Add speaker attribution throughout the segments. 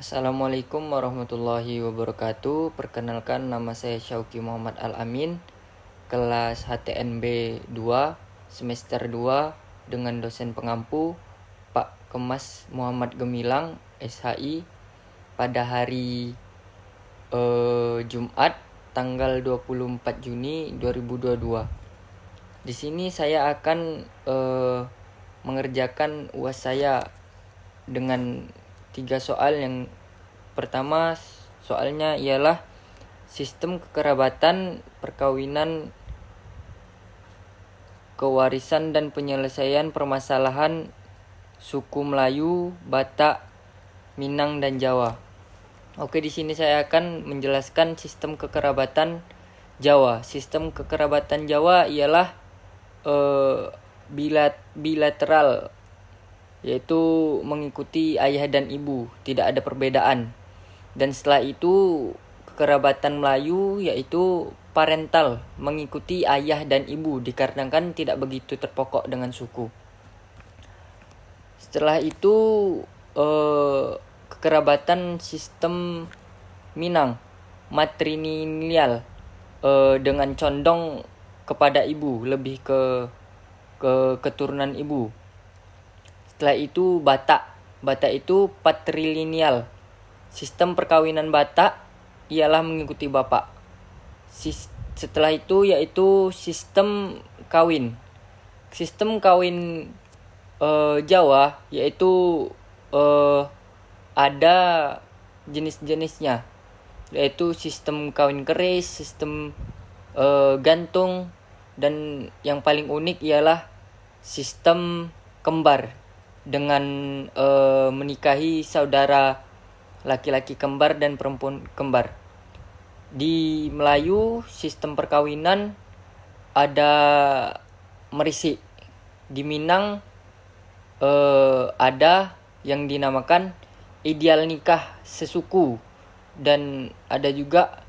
Speaker 1: Assalamualaikum warahmatullahi wabarakatuh. Perkenalkan, nama saya Syauki Muhammad Al-Amin, kelas HTNB 2 semester 2 dengan dosen pengampu Pak Kemas Muhammad Gemilang SHI pada hari Jumat tanggal 24 Juni 2022. Di sini saya akan mengerjakan UAS saya dengan 3 soal. Yang pertama soalnya ialah sistem kekerabatan, perkawinan, kewarisan dan penyelesaian permasalahan suku Melayu, Batak, Minang dan Jawa. Oke, di sini saya akan menjelaskan sistem kekerabatan Jawa. Sistem kekerabatan Jawa ialah bilateral, yaitu mengikuti ayah dan ibu, tidak ada perbedaan. Dan setelah itu kekerabatan Melayu yaitu parental, mengikuti ayah dan ibu dikarenakan tidak begitu terpokok dengan suku. Setelah itu kekerabatan sistem Minang, matrilineal, dengan condong kepada ibu, lebih ke keturunan ibu. Setelah itu Batak itu patrilineal. Sistem perkawinan Batak ialah mengikuti bapak. Setelah itu yaitu sistem kawin. Sistem kawin Jawa yaitu ada jenis-jenisnya, yaitu sistem kawin keris, sistem gantung, dan yang paling unik ialah sistem kembar dengan menikahi saudara laki-laki kembar dan perempuan kembar. Di Melayu sistem perkawinan ada merisik. Di Minang ada yang dinamakan ideal nikah sesuku, dan ada juga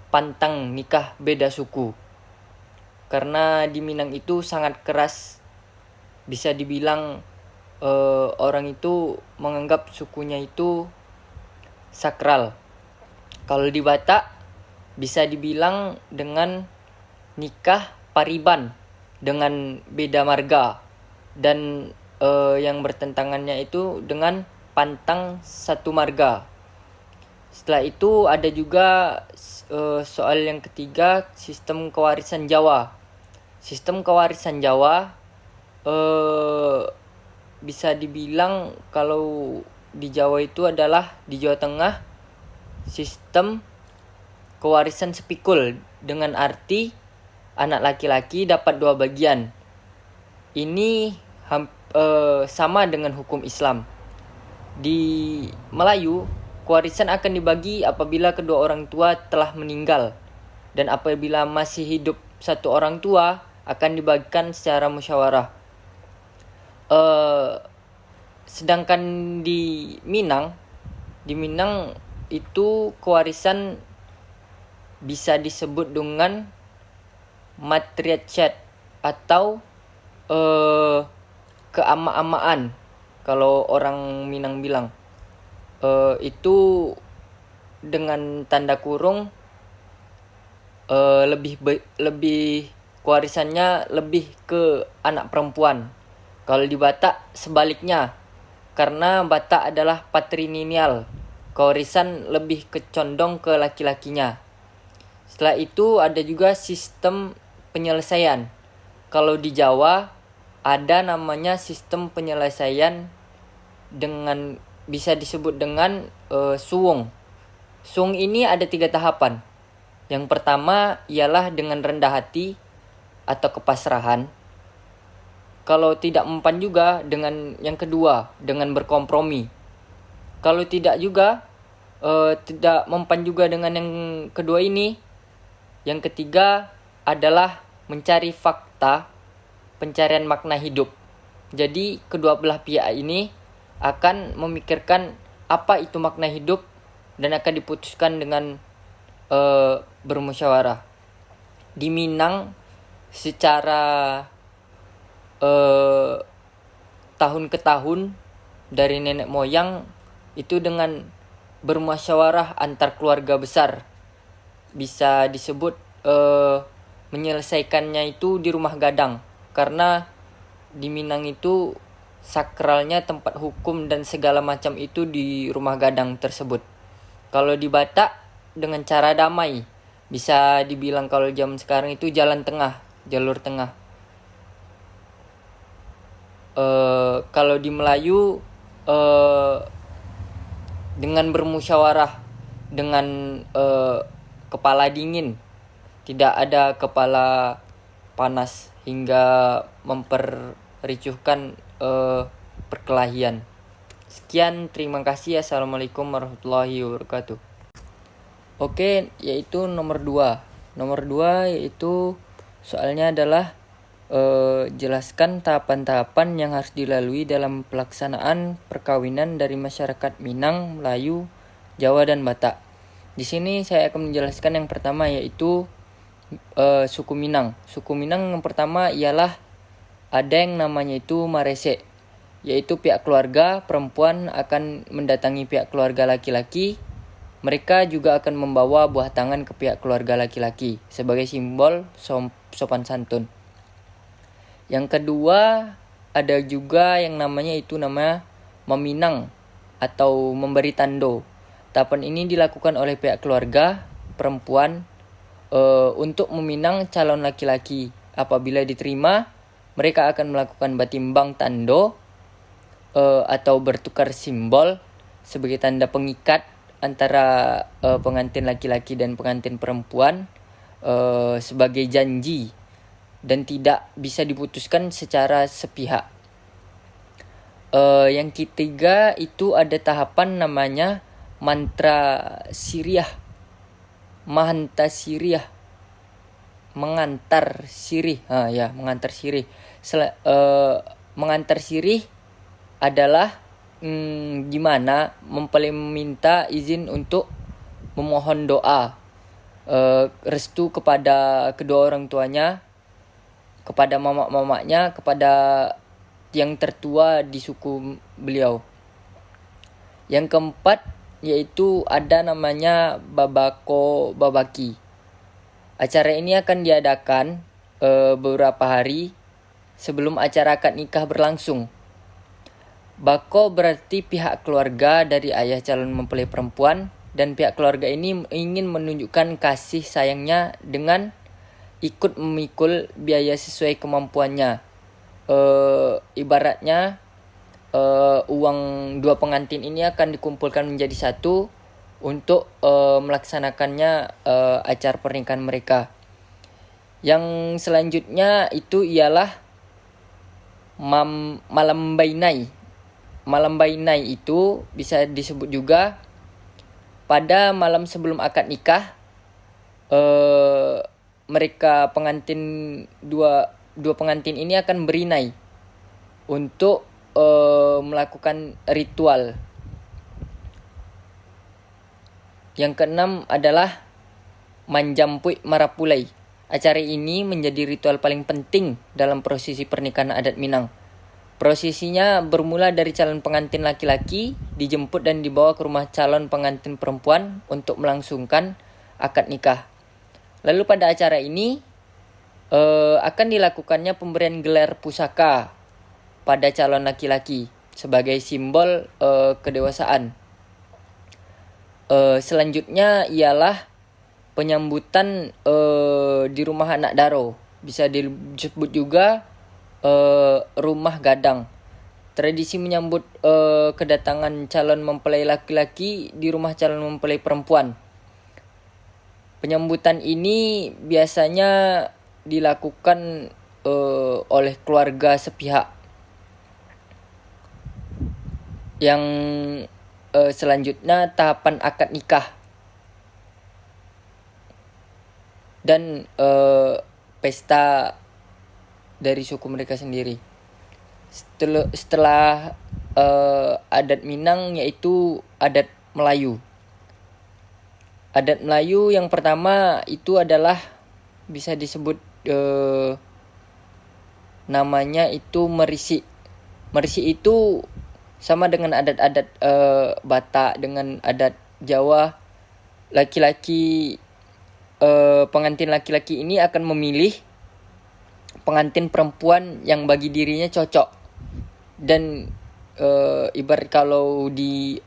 Speaker 1: pantang nikah beda suku. Karena di Minang itu sangat keras, bisa dibilang orang itu menganggap sukunya itu sakral. Kalau di Batak bisa dibilang dengan nikah pariban dengan beda marga, dan yang bertentangannya itu dengan pantang satu marga. Setelah itu ada juga soal yang ketiga, sistem kewarisan Jawa. Sistem kewarisan Jawa bisa dibilang kalau di Jawa itu adalah di Jawa Tengah sistem kewarisan sepikul, dengan arti anak laki-laki dapat 2 bagian. Ini sama dengan hukum Islam. Di Melayu, kewarisan akan dibagi apabila kedua orang tua telah meninggal, dan apabila masih hidup satu orang tua akan dibagikan secara musyawarah. Sedangkan di Minang itu kewarisan bisa disebut dengan matriarchat atau keama-amaan kalau orang Minang bilang. Itu dengan tanda kurung lebih kewarisannya lebih ke anak perempuan. Kalau di Batak sebaliknya, karena Batak adalah patrilineal, kewarisan lebih condong ke laki-lakinya. Setelah itu ada juga sistem penyelesaian. Kalau di Jawa ada namanya sistem penyelesaian dengan bisa disebut dengan suwung. Suwung ini ada 3 tahapan. Yang pertama ialah dengan rendah hati atau kepasrahan. Kalau tidak mempan juga dengan yang kedua, dengan berkompromi. Kalau tidak juga tidak mempan juga dengan yang kedua ini, yang ketiga adalah mencari fakta, pencarian makna hidup. Jadi kedua belah pihak ini akan memikirkan apa itu makna hidup dan akan diputuskan dengan bermusyawarah. Di Minang secara tahun ke tahun dari nenek moyang itu dengan bermusyawarah antar keluarga besar. Bisa disebut menyelesaikannya itu di rumah gadang, karena di Minang itu sakralnya tempat hukum dan segala macam itu di rumah gadang tersebut. Kalau di Batak dengan cara damai, bisa dibilang kalau zaman sekarang itu jalan tengah, jalur tengah. Kalau di Melayu dengan bermusyawarah, dengan kepala dingin, tidak ada kepala panas hingga memperricuhkan perkelahian. Sekian, terima kasih. Assalamualaikum warahmatullahi wabarakatuh. Oke, yaitu nomor 2. Nomor 2 yaitu soalnya adalah jelaskan tahapan-tahapan yang harus dilalui dalam pelaksanaan perkawinan dari masyarakat Minang, Melayu, Jawa, dan Batak. Di sini saya akan menjelaskan yang pertama yaitu suku Minang. Suku Minang yang pertama ialah ada yang namanya itu marese, yaitu pihak keluarga perempuan akan mendatangi pihak keluarga laki-laki. Mereka juga akan membawa buah tangan ke pihak keluarga laki-laki sebagai simbol sopan santun. Yang kedua, ada juga yang namanya meminang atau memberi tando. Tahapan ini dilakukan oleh pihak keluarga perempuan untuk meminang calon laki-laki. Apabila diterima, mereka akan melakukan batimbang tando atau bertukar simbol sebagai tanda pengikat antara pengantin laki-laki dan pengantin perempuan sebagai janji dan tidak bisa diputuskan secara sepihak. Yang ketiga itu ada tahapan namanya mantra sirih, mengantar sirih. Mengantar sirih adalah gimana mempelai meminta izin untuk memohon doa restu kepada kedua orang tuanya, kepada mamak-mamaknya, kepada yang tertua di suku beliau. Yang keempat yaitu ada namanya babako babaki. Acara ini akan diadakan beberapa hari sebelum acara akad nikah berlangsung. Bako berarti pihak keluarga dari ayah calon mempelai perempuan, dan pihak keluarga ini ingin menunjukkan kasih sayangnya dengan ikut memikul biaya sesuai kemampuannya. Ibaratnya uang dua pengantin ini akan dikumpulkan menjadi satu untuk melaksanakannya acara pernikahan mereka. Yang selanjutnya itu ialah malam bainai. Malam bainai itu bisa disebut juga pada malam sebelum akad nikah. Mereka pengantin dua pengantin ini akan berinai untuk melakukan ritual. Yang keenam adalah manjampui marapulai. Acara ini menjadi ritual paling penting dalam prosesi pernikahan adat Minang. Prosesinya bermula dari calon pengantin laki-laki dijemput dan dibawa ke rumah calon pengantin perempuan untuk melangsungkan akad nikah. Lalu pada acara ini akan dilakukannya pemberian gelar pusaka pada calon laki-laki sebagai simbol kedewasaan. Selanjutnya ialah penyambutan di rumah anak daro. Bisa disebut juga rumah gadang. Tradisi menyambut kedatangan calon mempelai laki-laki di rumah calon mempelai perempuan. Penyambutan ini biasanya dilakukan oleh keluarga sepihak. Yang selanjutnya tahapan akad nikah dan pesta dari suku mereka sendiri. Setelah adat Minang yaitu adat Melayu. Adat Melayu yang pertama itu adalah bisa disebut namanya itu merisi. Merisi itu Sama dengan adat-adat Batak dengan adat Jawa, laki-laki pengantin laki-laki ini akan memilih pengantin perempuan yang bagi dirinya cocok. Dan ibarat kalau di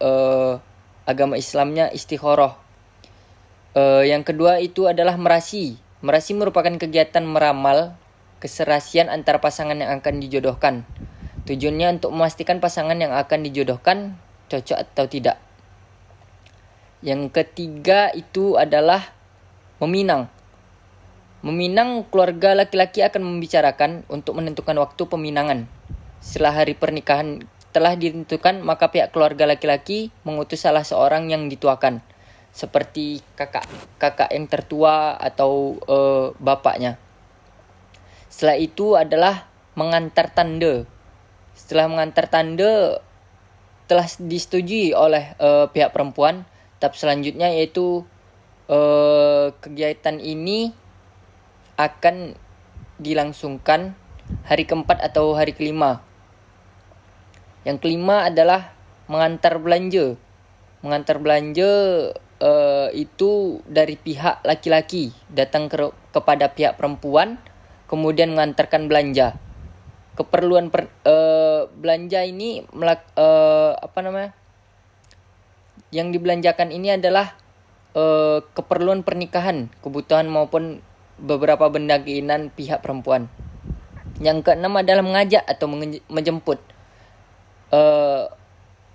Speaker 1: agama Islamnya istikharah. Yang kedua itu adalah merasi. Merasi merupakan kegiatan meramal keserasian antara pasangan yang akan dijodohkan. Tujuannya untuk memastikan pasangan yang akan dijodohkan cocok atau tidak. Yang ketiga itu adalah meminang. Meminang, keluarga laki-laki akan membicarakan untuk menentukan waktu peminangan. Setelah hari pernikahan telah ditentukan, maka pihak keluarga laki-laki mengutus salah seorang yang dituakan, seperti kakak yang tertua atau bapaknya. Setelah itu adalah mengantar tanda. Setelah mengantar tanda telah disetujui oleh pihak perempuan, tahap selanjutnya yaitu kegiatan ini akan dilangsungkan hari keempat atau hari kelima. Yang kelima adalah mengantar belanja. Mengantar belanja itu dari pihak laki-laki datang kepada pihak perempuan, kemudian mengantarkan belanja. Keperluan belanja ini yang dibelanjakan ini adalah keperluan pernikahan, kebutuhan maupun beberapa benda keinginan pihak perempuan. Yang keenam adalah mengajak atau menjemput.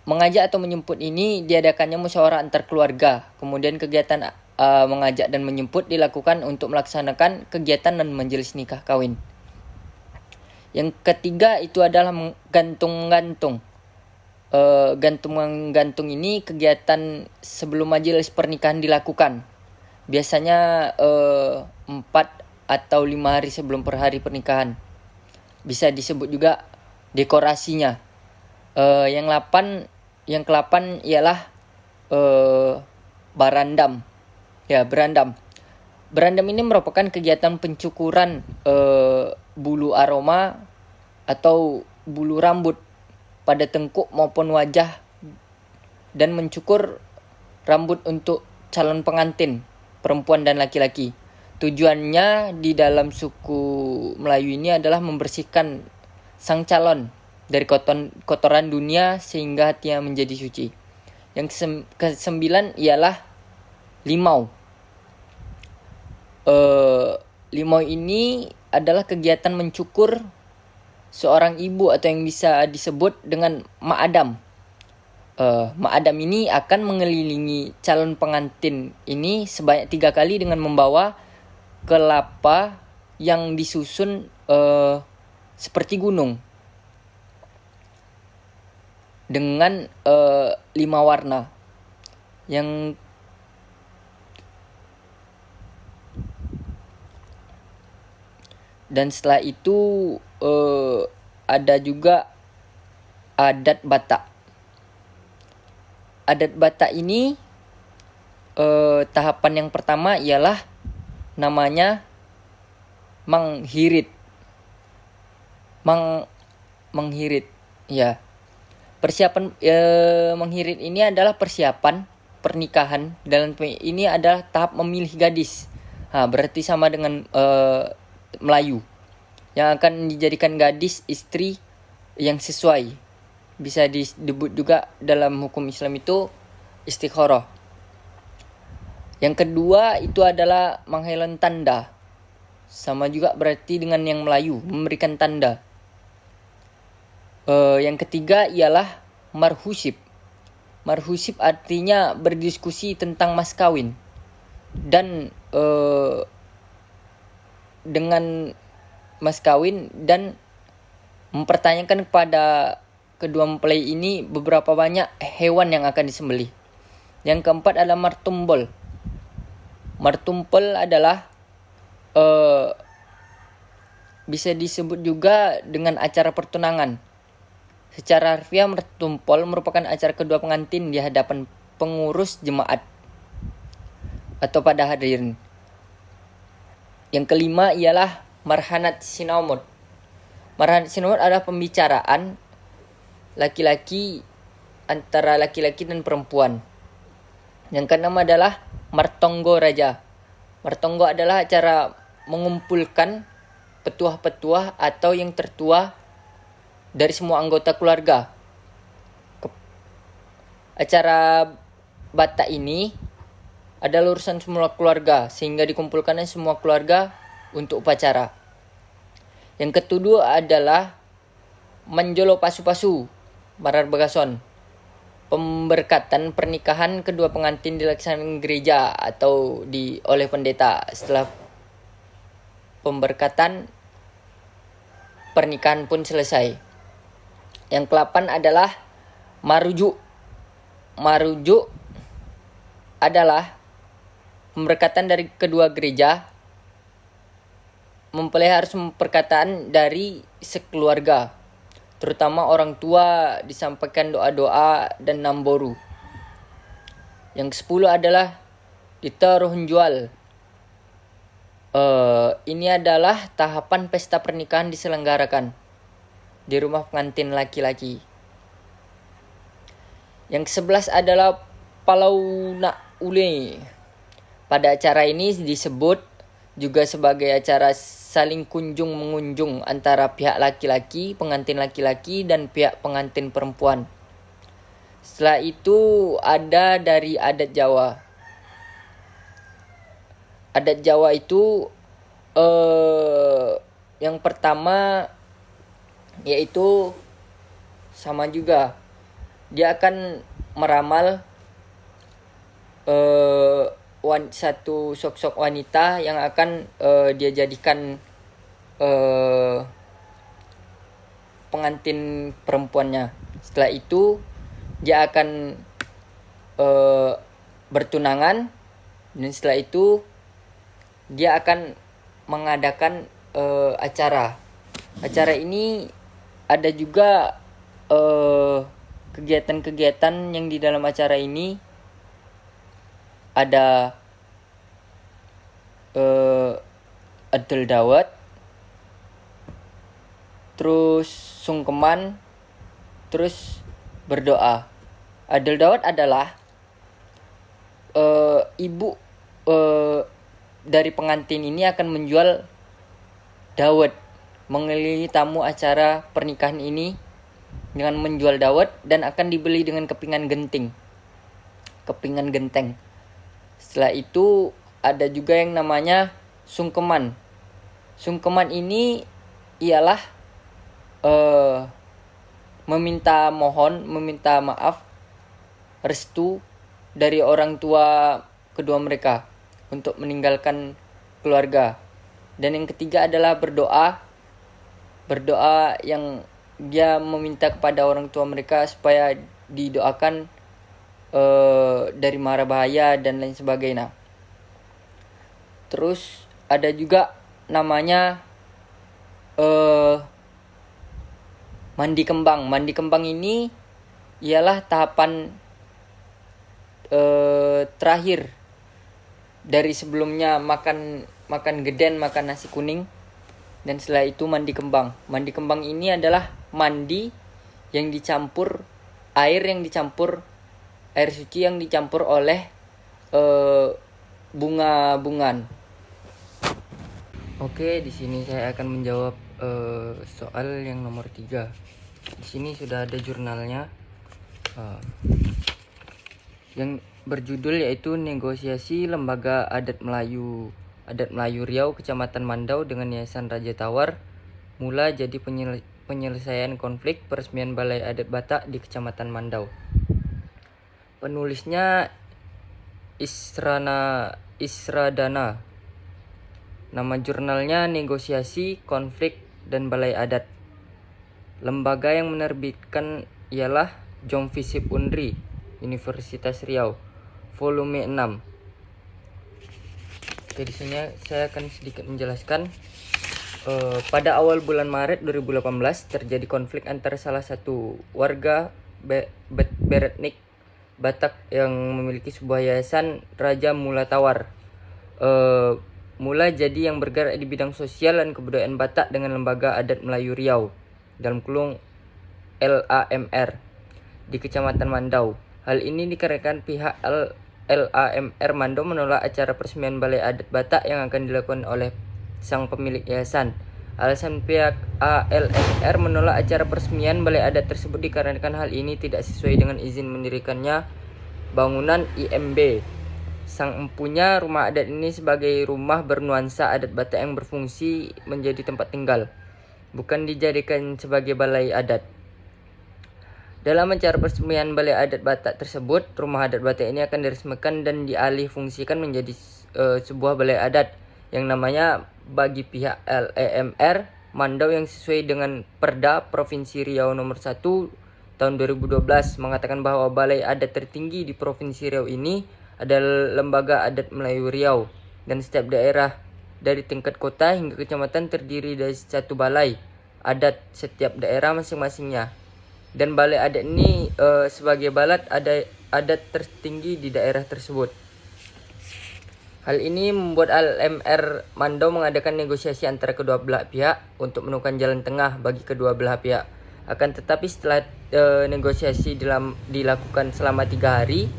Speaker 1: Mengajak atau menjemput ini diadakannya musyawarah antar keluarga. Kemudian kegiatan mengajak dan menjemput dilakukan untuk melaksanakan kegiatan dan majelis nikah kawin. Yang ketiga itu adalah gantung-gantung. Gantung ini kegiatan sebelum majelis pernikahan dilakukan. Biasanya 4 atau 5 hari sebelum hari pernikahan. Bisa disebut juga dekorasinya. Yang ke-8 ialah barandam. Ya, berandam. Berandam ini merupakan kegiatan pencukuran bulu aroma atau bulu rambut pada tengkuk maupun wajah dan mencukur rambut untuk calon pengantin perempuan dan laki-laki. Tujuannya di dalam suku Melayu ini adalah membersihkan sang calon dari kotoran dunia sehingga hatinya menjadi suci. Yang ke-9 ialah limau. Limau ini adalah kegiatan mencukur seorang ibu atau yang bisa disebut dengan Mak Adam. Mak Adam ini akan mengelilingi calon pengantin ini sebanyak 3 kali dengan membawa kelapa yang disusun seperti gunung dengan 5 warna. Dan setelah itu ada juga adat Batak. Adat Batak ini tahapan yang pertama ialah namanya menghirit. Menghirit, ya. Persiapan menghirit ini adalah persiapan pernikahan. Dalam ini adalah tahap memilih gadis. Berarti sama dengan Melayu yang akan dijadikan gadis istri yang sesuai. Bisa disebut juga dalam hukum Islam itu istikharah. Yang kedua itu adalah menghelan tanda. Sama juga berarti dengan yang Melayu, memberikan tanda. Yang ketiga ialah marhusib. Marhusib artinya berdiskusi tentang mas kawin. Dan dengan mas kawin dan mempertanyakan kepada kedua mempelai ini beberapa banyak hewan yang akan disembelih. Yang keempat adalah martumbol. Martumpel adalah bisa disebut juga dengan acara pertunangan. Secara harfiah, martumpol merupakan acara kedua pengantin di hadapan pengurus jemaat atau pada hadirin. Yang kelima ialah marhanat sinamud. Marhanat sinamud adalah pembicaraan laki-laki antara laki-laki dan perempuan. Yang keenam adalah Martonggo Raja. Martonggo adalah acara mengumpulkan petuah-petuah atau yang tertua dari semua anggota keluarga. Acara Batak ini adalah urusan semua keluarga, sehingga dikumpulkannya semua keluarga untuk upacara. Yang kedua adalah Manjolo Pasu-Pasu Marar Bagason. Pemberkatan pernikahan kedua pengantin dilaksanakan gereja atau oleh pendeta. Setelah pemberkatan, pernikahan pun selesai. Yang ke-8 adalah Marujuk. Marujuk adalah pemberkatan dari kedua gereja, mempelai harus perkataan dari sekeluarga, terutama orang tua, disampaikan doa-doa dan namboru. Yang ke-10 adalah Dita Rohunjual. Ini adalah tahapan pesta pernikahan diselenggarakan di rumah pengantin laki-laki. Yang ke-11 adalah Palauna Ule. Pada acara ini disebut juga sebagai acara saling kunjung mengunjung antara pihak laki-laki, pengantin laki-laki, dan pihak pengantin perempuan. Setelah itu ada dari adat Jawa. Adat Jawa itu yang pertama yaitu sama juga. Dia akan meramal satu sosok wanita yang akan dia jadikan pengantin perempuannya. Setelah itu dia akan bertunangan, dan setelah itu dia akan mengadakan acara. Acara ini ada juga kegiatan-kegiatan yang di dalam acara ini ada adel dawet, terus sungkeman, terus berdoa. Adel dawet adalah ibu dari pengantin ini akan menjual dawet, mengelilingi tamu acara pernikahan ini dengan menjual dawet, dan akan dibeli dengan kepingan genteng. Setelah itu ada juga yang namanya sungkeman. Sungkeman ini ialah meminta maaf, restu dari orang tua kedua mereka untuk meninggalkan keluarga. Dan yang ketiga adalah berdoa yang dia meminta kepada orang tua mereka supaya didoakan dari mara bahaya dan lain sebagainya. Terus ada juga namanya mandi kembang. Mandi kembang ini ialah tahapan terakhir dari sebelumnya makan geden, makan nasi kuning, dan setelah itu mandi kembang. Mandi kembang ini adalah mandi yang dicampur air suci yang dicampur oleh bunga-bungan. Oke, di sini saya akan menjawab soal yang nomor 3. Di sini sudah ada jurnalnya yang berjudul yaitu Negosiasi Lembaga Adat Melayu Riau Kecamatan Mandau dengan Yayasan Raja Tawar mula jadi penyelesaian konflik peresmian Balai Adat Batak di Kecamatan Mandau. Penulisnya Isradana. Nama jurnalnya Negosiasi, Konflik, dan Balai Adat. Lembaga yang menerbitkan ialah Jom Visip Unri, Universitas Riau, volume 6. Oke, di sini saya akan sedikit menjelaskan. Pada awal bulan Maret 2018 terjadi konflik antara salah satu warga beretnik Batak yang memiliki sebuah yayasan Raja Mula Tawar. Mula jadi yang bergerak di bidang sosial dan kebudayaan Batak dengan Lembaga Adat Melayu Riau dalam kurung LAMR. di Kecamatan Mandau. Hal ini dikarenakan pihak LAMR Mandau menolak acara peresmian Balai Adat Batak yang akan dilakukan oleh sang pemilik yayasan. Alasan pihak ALMR menolak acara peresmian Balai Adat tersebut dikarenakan hal ini tidak sesuai dengan izin mendirikannya bangunan IMB. Sang empunya rumah adat ini sebagai rumah bernuansa adat Batak yang berfungsi menjadi tempat tinggal, bukan dijadikan sebagai balai adat. Dalam acara peresmian Balai Adat Batak tersebut, rumah adat Batak ini akan diresmikan dan dialih fungsikan menjadi sebuah balai adat yang namanya bagi pihak LAMR Mandau yang sesuai dengan Perda Provinsi Riau nomor 1 tahun 2012 mengatakan bahwa balai adat tertinggi di Provinsi Riau ini adalah Lembaga Adat Melayu Riau, dan setiap daerah dari tingkat kota hingga kecamatan terdiri dari satu balai adat setiap daerah masing-masingnya. Dan balai adat ini sebagai balai adat tertinggi di daerah tersebut. Hal ini membuat LMR Mandau mengadakan negosiasi antara kedua belah pihak untuk menemukan jalan tengah bagi kedua belah pihak. Akan tetapi setelah negosiasi dilakukan selama 3 hari,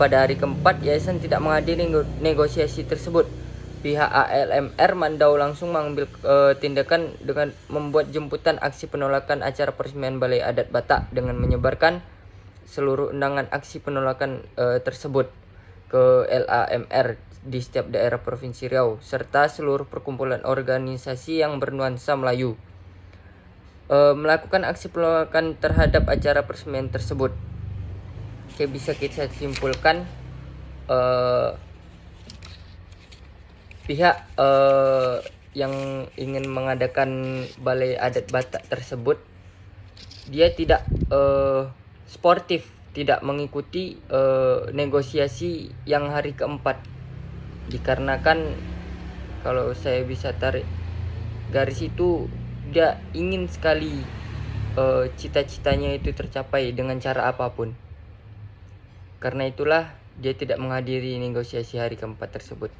Speaker 1: pada hari keempat yayasan tidak menghadiri negosiasi tersebut. Pihak ALMR Mandau langsung mengambil tindakan dengan membuat jemputan aksi penolakan acara peresmian Balai Adat Batak dengan menyebarkan seluruh undangan aksi penolakan tersebut ke LAMR di setiap daerah Provinsi Riau serta seluruh perkumpulan organisasi yang bernuansa Melayu melakukan aksi penolakan terhadap acara peresmian tersebut. Oke, bisa kita simpulkan pihak yang ingin mengadakan Balai Adat Batak tersebut dia tidak sportif, tidak mengikuti negosiasi yang hari keempat, dikarenakan kalau saya bisa tarik garis itu dia ingin sekali cita-citanya itu tercapai dengan cara apapun. Karena itulah dia tidak menghadiri negosiasi hari keempat tersebut.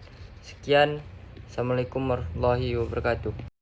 Speaker 1: Sekian, Assalamualaikum warahmatullahi wabarakatuh.